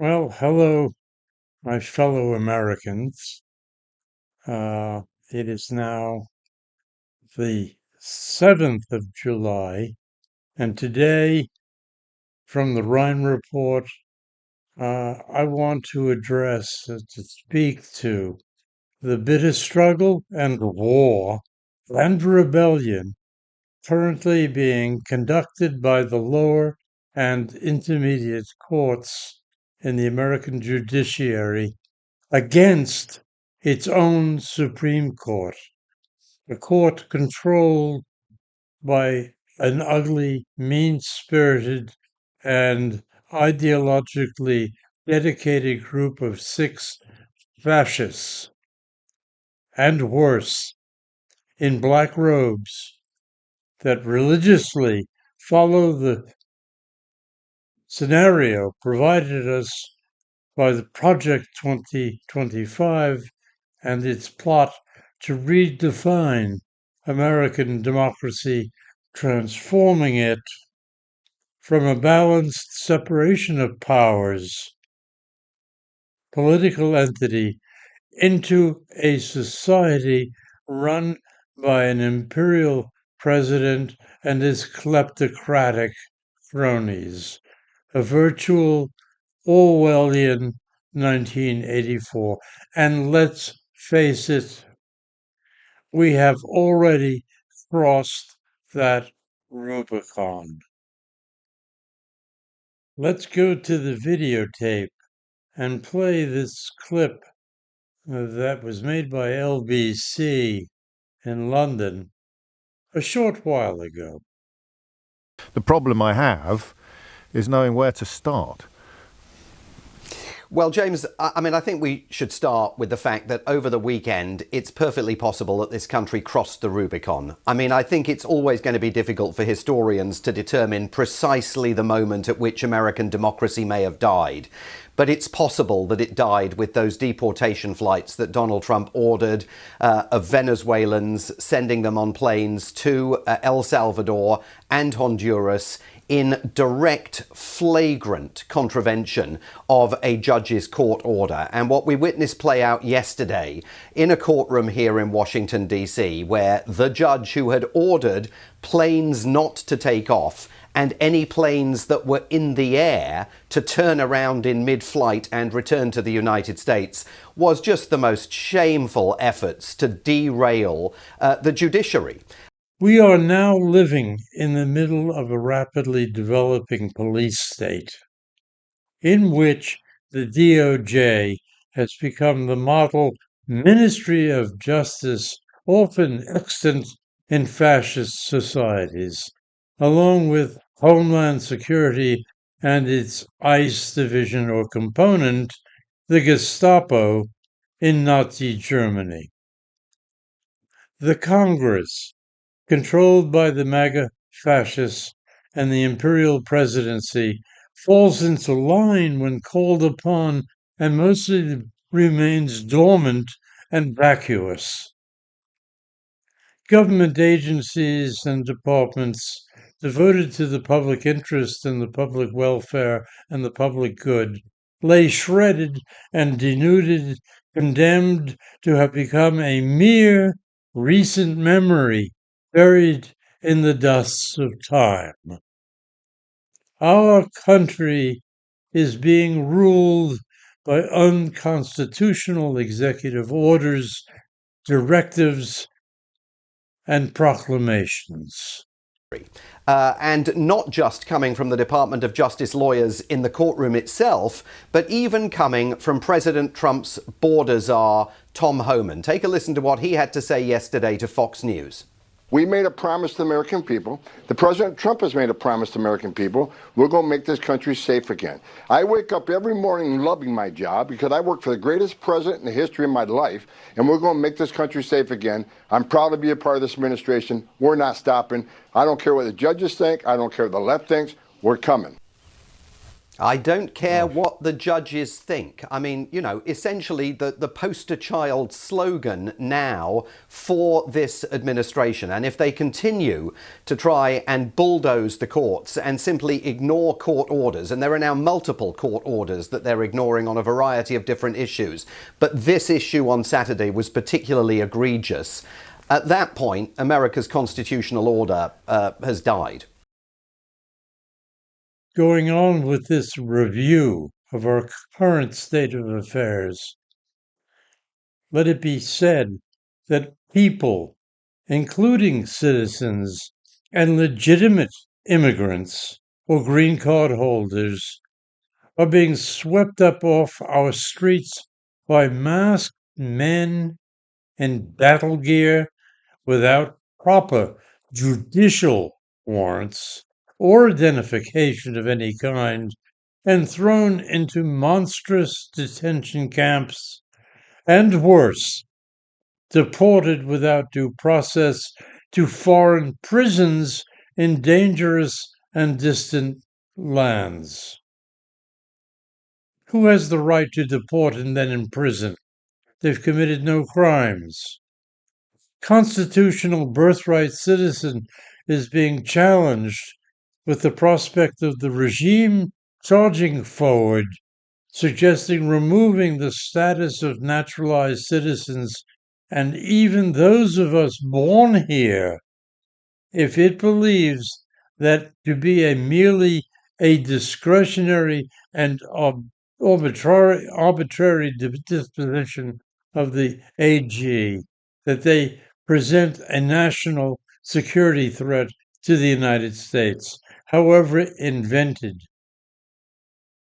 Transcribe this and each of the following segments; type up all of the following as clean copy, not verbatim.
Well, hello, my fellow Americans. It is now the 7th of July, and today, from the Rhine Report, I want to speak to the bitter struggle and war and rebellion currently being conducted by the lower and intermediate courts in the American judiciary against its own Supreme Court, a court controlled by an ugly, mean spirited, and ideologically dedicated group of six fascists, and worse, in black robes that religiously follow the scenario provided us by the Project 2025 and its plot to redefine American democracy, transforming it from a balanced separation of powers political entity into a society run by an imperial president and his kleptocratic cronies, a virtual Orwellian 1984. And let's face it, we have already crossed that Rubicon. Let's go to the videotape and play this clip that was made by LBC in London a short while ago. The problem I have is knowing where to start. Well, James, I think we should start with the fact that over the weekend, it's perfectly possible that this country crossed the Rubicon. I think it's always going to be difficult for historians to determine precisely the moment at which American democracy may have died. But it's possible that it died with those deportation flights that Donald Trump ordered of Venezuelans, sending them on planes to El Salvador and Honduras in direct, flagrant contravention of a judge's court order. And what we witnessed play out yesterday in a courtroom here in Washington, D.C., where the judge who had ordered planes not to take off and any planes that were in the air to turn around in mid-flight and return to the United States was just the most shameful efforts to derail the judiciary. We are now living in the middle of a rapidly developing police state in which the DOJ has become the model Ministry of Justice, often extant in fascist societies, along with Homeland Security and its ICE division or component, the Gestapo in Nazi Germany. The Congress, controlled by the MAGA fascists and the imperial presidency, falls into line when called upon and mostly remains dormant and vacuous. Government agencies and departments devoted to the public interest and the public welfare and the public good lay shredded and denuded, condemned to have become a mere recent memory buried in the dusts of time. Our country is being ruled by unconstitutional executive orders, directives, and proclamations. And not just coming from the Department of Justice lawyers in the courtroom itself, but even coming from President Trump's border czar, Tom Homan. Take a listen to what he had to say yesterday to Fox News. We made a promise to the American people. The President Trump has made a promise to American people. We're going to make this country safe again. I wake up every morning loving my job because I work for the greatest president in the history of my life, and we're going to make this country safe again. I'm proud to be a part of this administration. We're not stopping. I don't care what the judges think. I don't care what the left thinks. We're coming. I don't care what the judges think. I mean, you know, essentially the poster child slogan now for this administration, and if they continue to try and bulldoze the courts and simply ignore court orders, and there are now multiple court orders that they're ignoring on a variety of different issues, but this issue on Saturday was particularly egregious. At that point, America's constitutional order has died. Going on with this review of our current state of affairs, let it be said that people, including citizens and legitimate immigrants or green card holders, are being swept up off our streets by masked men in battle gear without proper judicial warrants or identification of any kind, and thrown into monstrous detention camps, and worse, deported without due process to foreign prisons in dangerous and distant lands. Who has the right to deport and then imprison? They've committed no crimes. Constitutional birthright citizen is being challenged with the prospect of the regime charging forward, suggesting removing the status of naturalized citizens and even those of us born here, if it believes that to be merely a discretionary and arbitrary disposition of the AG, that they present a national security threat to the United States, however invented,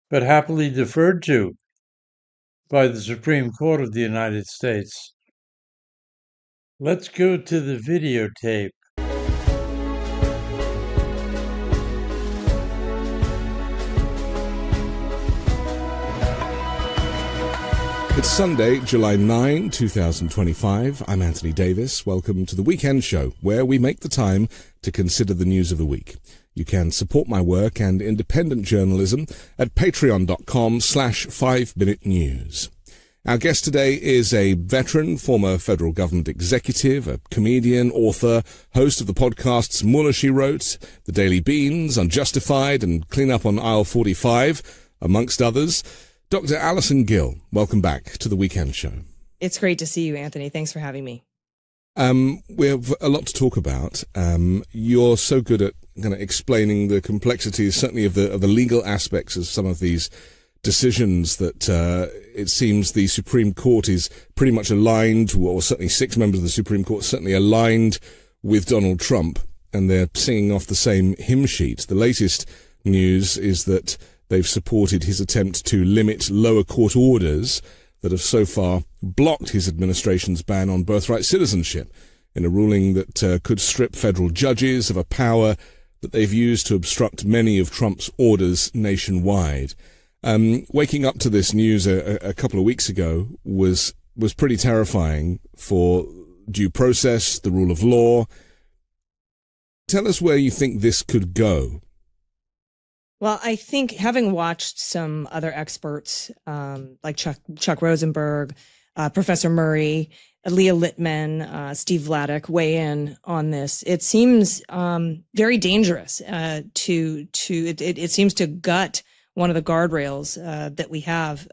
but happily deferred to by the Supreme Court of the United States. Let's go to the videotape. It's Sunday, July 9, 2025. I'm Anthony Davis. Welcome to the Weekend Show, where we make the time to consider the news of the week. You can support my work and independent journalism at patreon.com/5minutenews. Our guest today is a veteran, former federal government executive, a comedian, author, host of the podcasts Muller, She Wrote, The Daily Beans, Unjustified, and Clean Up on Aisle 45, amongst others. Dr. Alison Gill, welcome back to the Weekend Show. It's great to see you, Anthony. Thanks for having me. We have a lot to talk about. You're so good at kind of explaining the complexities, certainly of the legal aspects of some of these decisions, that it seems the Supreme Court is pretty much aligned, or certainly 6 members of the Supreme Court certainly aligned with Donald Trump, and they're singing off the same hymn sheet. The latest news is that they've supported his attempt to limit lower court orders that have so far blocked his administration's ban on birthright citizenship, in a ruling that could strip federal judges of a power that they've used to obstruct many of Trump's orders nationwide. Waking up to this news a couple of weeks ago was pretty terrifying for due process, the rule of law. Tell us where you think this could go. Well, I think, having watched some other experts like Chuck Rosenberg, Professor Murray, Leah Littman, Steve Vladeck weigh in on this, it seems very dangerous. It seems to gut one of the guardrails that we have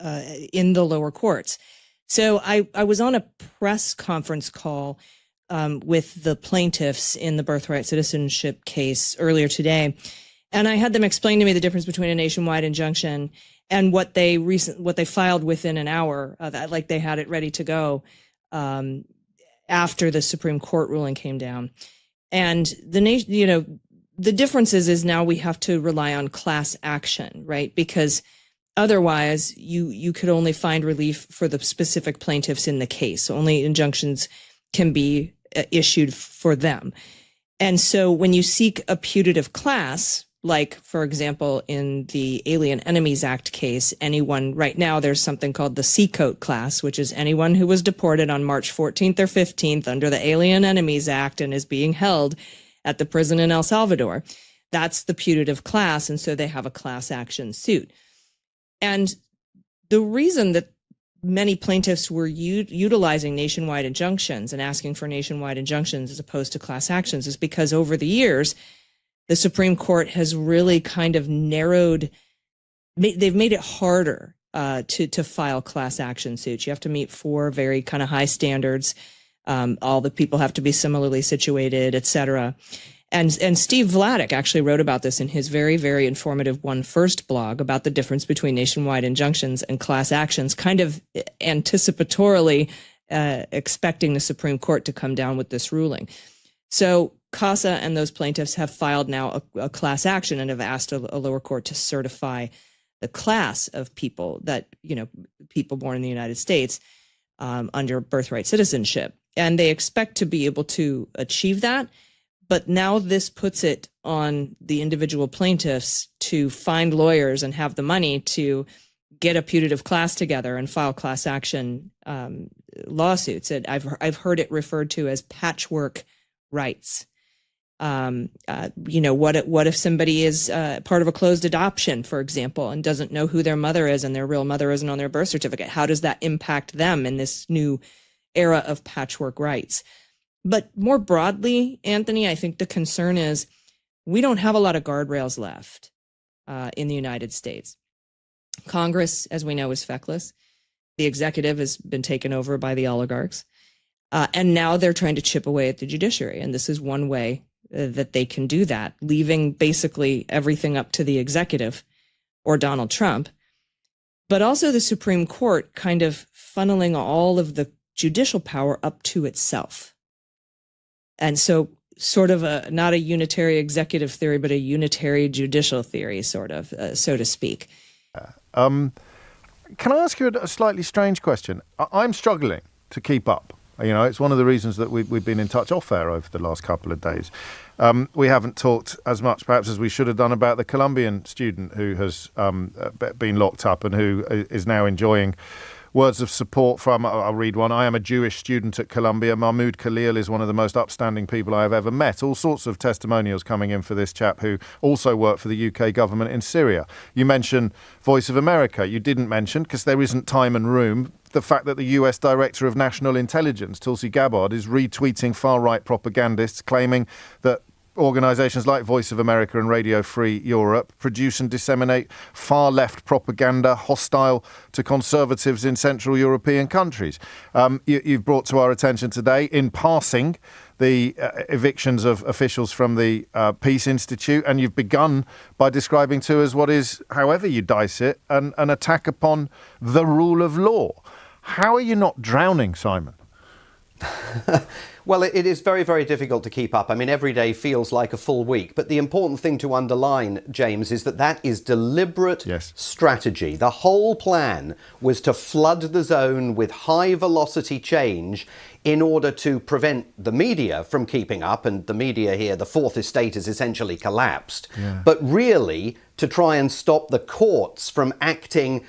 in the lower courts. So I was on a press conference call with the plaintiffs in the birthright citizenship case earlier today. And I had them explain to me the difference between a nationwide injunction and what they filed within an hour, like they had it ready to go after the Supreme Court ruling came down. And the difference is now we have to rely on class action, right? Because otherwise you could only find relief for the specific plaintiffs in the case. Only injunctions can be issued for them. And so when you seek a putative class, like, for example, in the Alien Enemies Act case, anyone right now, there's something called the Seacoat class, which is anyone who was deported on March 14th or 15th under the Alien Enemies Act and is being held at the prison in El Salvador. That's the putative class, and so they have a class action suit. And the reason that many plaintiffs were utilizing nationwide injunctions and asking for nationwide injunctions as opposed to class actions is because over the years, the Supreme Court has really kind of they've made it harder to file class action suits. You have to meet 4 very kind of high standards. All the people have to be similarly situated, et cetera. And Steve Vladeck actually wrote about this in his very, very informative One First blog about the difference between nationwide injunctions and class actions, kind of anticipatorily expecting the Supreme Court to come down with this ruling. So CASA and those plaintiffs have filed now a class action and have asked a lower court to certify the class of people that, people born in the United States under birthright citizenship. And they expect to be able to achieve that. But now this puts it on the individual plaintiffs to find lawyers and have the money to get a putative class together and file class action lawsuits. And I've heard it referred to as patchwork rights. What if somebody is part of a closed adoption, for example, and doesn't know who their mother is and their real mother isn't on their birth certificate? How does that impact them in this new era of patchwork rights? But more broadly, Anthony, I think the concern is we don't have a lot of guardrails left in the United States. Congress, as we know, is feckless. The executive has been taken over by the oligarchs. And now they're trying to chip away at the judiciary. And this is one way that they can do that, leaving basically everything up to the executive or Donald Trump, but also the Supreme Court kind of funneling all of the judicial power up to itself. And so sort of not a unitary executive theory, but a unitary judicial theory, sort of, so to speak. Can I ask you a slightly strange question? I'm struggling to keep up. It's one of the reasons that we've been in touch off-air over the last couple of days. We haven't talked as much, perhaps, as we should have done about the Colombian student who has been locked up and who is now enjoying words of support from, I'll read one. I am a Jewish student at Columbia. Mahmoud Khalil is one of the most upstanding people I have ever met. All sorts of testimonials coming in for this chap who also worked for the UK government in Syria. You mentioned Voice of America. You didn't mention, because there isn't time and room, the fact that the US Director of National Intelligence, Tulsi Gabbard, is retweeting far-right propagandists claiming that organisations like Voice of America and Radio Free Europe produce and disseminate far-left propaganda hostile to conservatives in Central European countries. You've brought to our attention today, in passing, the evictions of officials from the Peace Institute, and you've begun by describing to us what is, however you dice it, an attack upon the rule of law. How are you not drowning, Simon? Well, it is very, very difficult to keep up. I mean, every day feels like a full week. But the important thing to underline, James, is that is deliberate strategy. The whole plan was to flood the zone with high velocity change in order to prevent the media from keeping up. And the media here, the Fourth Estate, has essentially collapsed. Yeah. But really to try and stop the courts from acting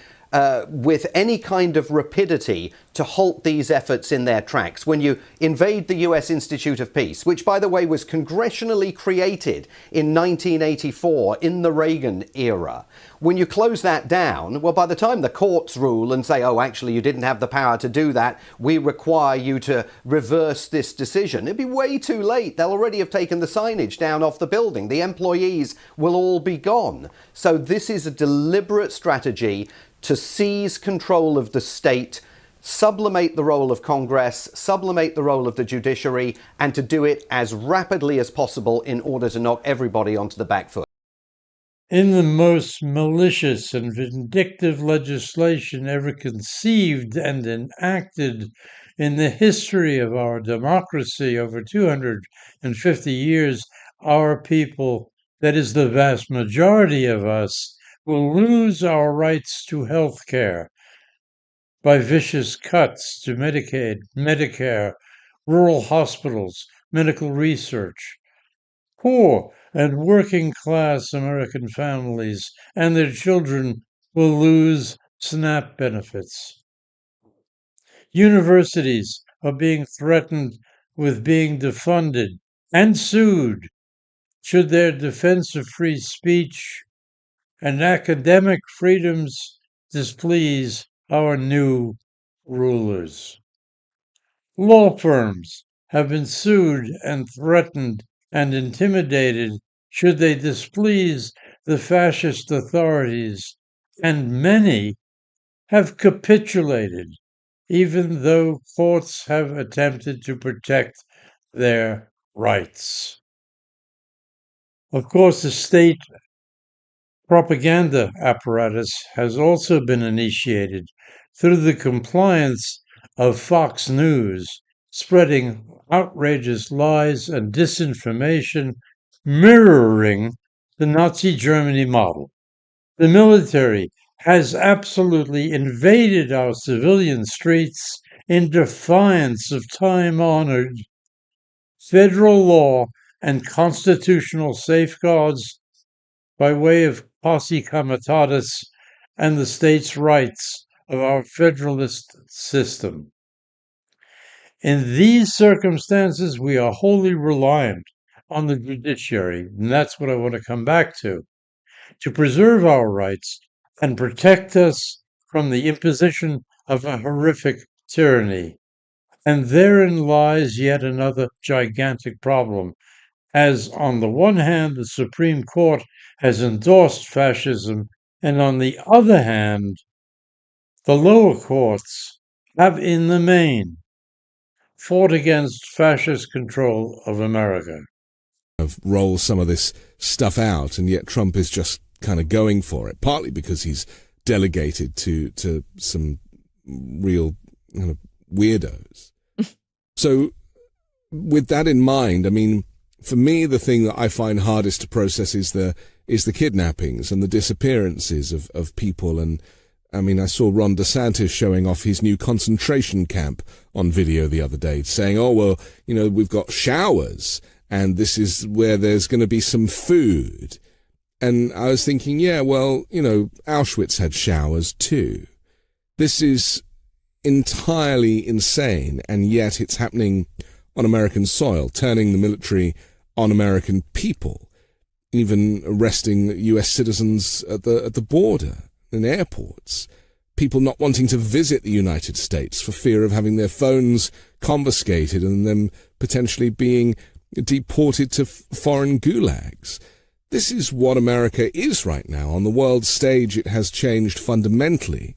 with any kind of rapidity to halt these efforts in their tracks. When you invade the US Institute of Peace, which, by the way, was congressionally created in 1984 in the Reagan era, when you close that down, well, by the time the courts rule and say, oh, actually, you didn't have the power to do that, we require you to reverse this decision, it'd be way too late. They'll already have taken the signage down off the building. The employees will all be gone. So this is a deliberate strategy to seize control of the state, sublimate the role of Congress, sublimate the role of the judiciary, and to do it as rapidly as possible in order to knock everybody onto the back foot. In the most malicious and vindictive legislation ever conceived and enacted in the history of our democracy over 250 years, our people, that is the vast majority of us, will lose our rights to health care by vicious cuts to Medicaid, Medicare, rural hospitals, medical research. Poor and working class American families and their children will lose SNAP benefits. Universities are being threatened with being defunded and sued should their defense of free speech and academic freedoms displease our new rulers. Law firms have been sued and threatened and intimidated should they displease the fascist authorities, and many have capitulated, even though courts have attempted to protect their rights. Of course, the state propaganda apparatus has also been initiated through the compliance of Fox News, spreading outrageous lies and disinformation mirroring the Nazi Germany model. The military has absolutely invaded our civilian streets in defiance of time-honored federal law and constitutional safeguards by way of posse comitatus and the states' rights of our federalist system. In these circumstances, we are wholly reliant on the judiciary, and that's what I want to come back to preserve our rights and protect us from the imposition of a horrific tyranny. And therein lies yet another gigantic problem, as on the one hand, the Supreme Court has endorsed fascism, and on the other hand, the lower courts have in the main fought against fascist control of America. Roll some of this stuff out, and yet Trump is just kind of going for it, partly because he's delegated to some real kind of weirdos. So with that in mind, I mean, for me, the thing that I find hardest to process is the kidnappings and the disappearances of people. And I mean, I saw Ron DeSantis showing off his new concentration camp on video the other day, saying, oh, well, you know, we've got showers and this is where there's going to be some food. And I was thinking, yeah, well, you know, Auschwitz had showers too. This is entirely insane, and yet it's happening on American soil, turning the military on American people, even arresting US citizens at the border, in airports, people not wanting to visit the United States for fear of having their phones confiscated and them potentially being deported to foreign gulags. This is what America is right now. On the world stage, it has changed fundamentally.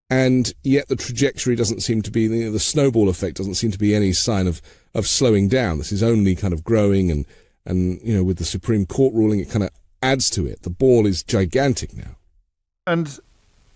And yet the trajectory doesn't seem to be, the snowball effect doesn't seem to be any sign of slowing down. This is only kind of growing, and you know, with the Supreme Court ruling, it kind of adds to it. The ball is gigantic now. And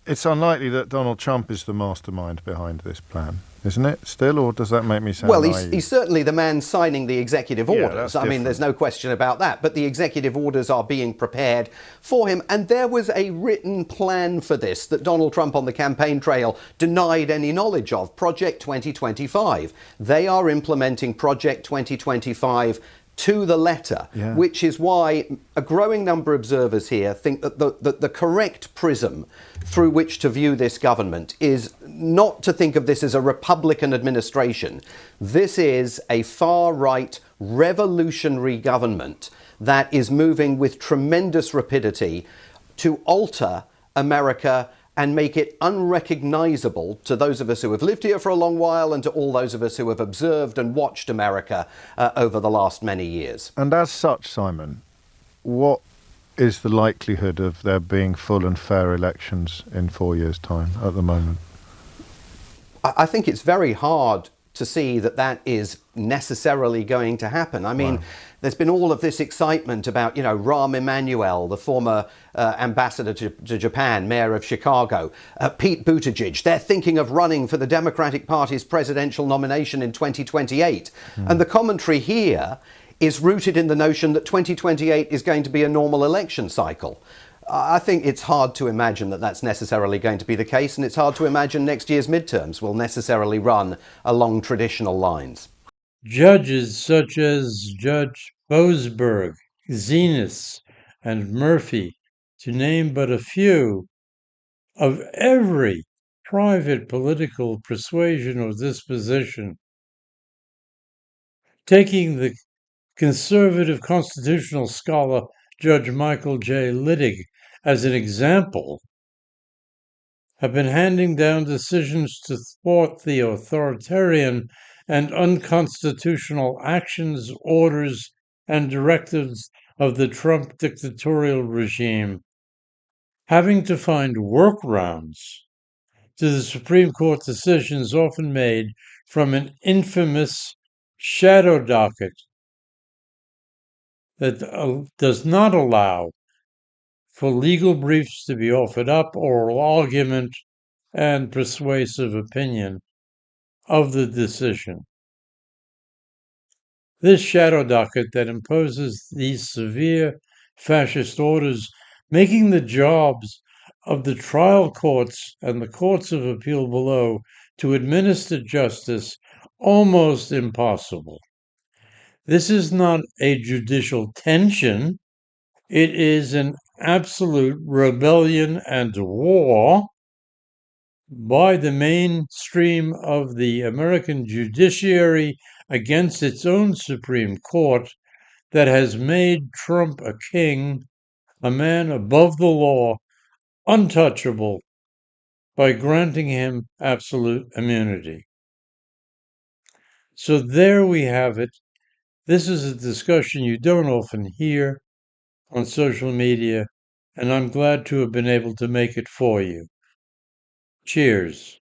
it's unlikely that Donald Trump is the mastermind behind this plan, isn't it, still? Or does that make me sound naive? He's certainly the man signing the executive orders. I mean, there's no question about that. But the executive orders are being prepared for him. And there was a written plan for this that Donald Trump on the campaign trail denied any knowledge of, Project 2025. They are implementing Project 2025 to the letter, which is why a growing number of observers here think that the correct prism through which to view this government is not to think of this as a Republican administration. This is a far-right revolutionary government that is moving with tremendous rapidity to alter America and make it unrecognizable to those of us who have lived here for a long while and to all those of us who have observed and watched America over the last many years. And as such, Simon, what is the likelihood of there being full and fair elections in 4 years' time at the moment? I think it's very hard to see that is necessarily going to happen. I mean, there's been all of this excitement about, you know, Rahm Emanuel, the former ambassador to Japan, mayor of Chicago, Pete Buttigieg. They're thinking of running for the Democratic Party's presidential nomination in 2028. And the commentary here is rooted in the notion that 2028 is going to be a normal election cycle. I think it's hard to imagine that that's necessarily going to be the case, and it's hard to imagine next year's midterms will necessarily run along traditional lines. Judges such as Judge Boasberg, Zenas, and Murphy, to name but a few, of every private political persuasion or disposition, taking the conservative constitutional scholar Judge Michael J. Littig, as an example, have been handing down decisions to thwart the authoritarian and unconstitutional actions, orders, and directives of the Trump dictatorial regime, having to find workarounds to the Supreme Court decisions often made from an infamous shadow docket that does not allow for legal briefs to be offered up, oral argument, and persuasive opinion of the decision. This shadow docket that imposes these severe fascist orders, making the jobs of the trial courts and the courts of appeal below to administer justice almost impossible. This is not a judicial tension. It is an absolute rebellion and war by the mainstream of the American judiciary against its own Supreme Court that has made Trump a king, a man above the law, untouchable, by granting him absolute immunity. So there we have it. This is a discussion you don't often hear on social media, and I'm glad to have been able to make it for you. Cheers.